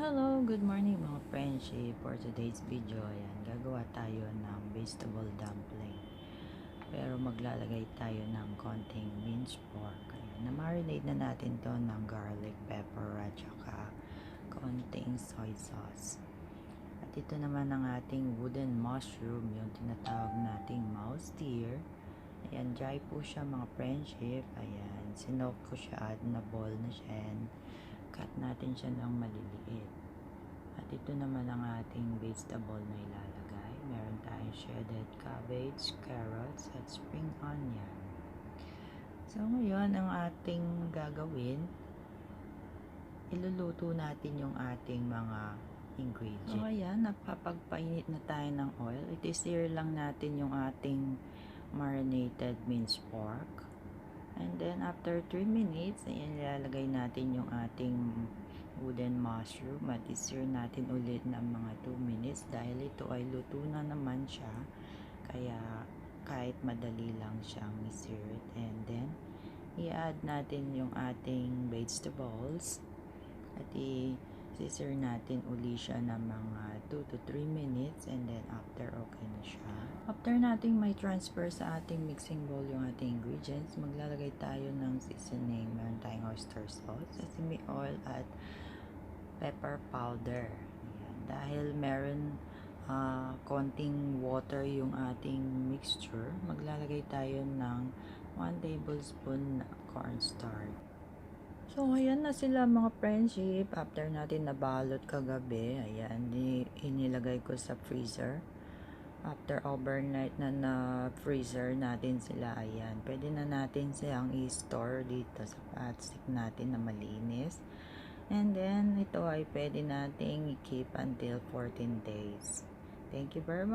Hello, good morning mga friendship. For today's video, ayan, gagawa tayo ng vegetable dumpling. Pero maglalagay tayo ng konting minced pork. Ayan, na-marinate na natin to ng garlic, pepper, at saka konting soy sauce. At ito naman ang ating wooden mushroom, yung tinatawag nating mouse deer. Ayan, dry po siya mga friendship. Ayan, sinok ko siya at na-boil na siya. And cut natin siya ng maliliit. At ito naman ang ating vegetable na ilalagay. Meron tayong shredded cabbage, carrots, at spring onion. So ngayon, ang ating gagawin, iluluto natin yung ating mga ingredients. So ayan, napapagpainit na tayo ng oil. Itisir lang natin yung ating marinated minced pork. And then after 3 minutes, ayan, ilalagay natin yung ating wooden mushroom at isir natin ulit ng mga 2 minutes dahil ito ay luto na naman siya, kaya kahit madali lang siyang isir. And then i-add natin yung ating vegetables at i-sisir natin uli siya ng mga 2 to 3 minutes, and then after, okay na siya. After nating may transfer sa ating mixing bowl yung ating ingredients, maglalagay tayo ng seasoning. Meron tayong oyster sauce, sesame oil, at pepper powder. Ayan. Dahil meron konting water yung ating mixture, maglalagay tayo ng 1 tablespoon cornstarch. So, ayan na sila mga friendship. After natin nabalot kagabi, ayan, inilagay ko sa freezer. After overnight na freezer natin sila, ayan, pwede na natin silang i-store dito sa plastic natin na malinis. And then, ito ay pwede nating i-keep until 14 days. Thank you very much.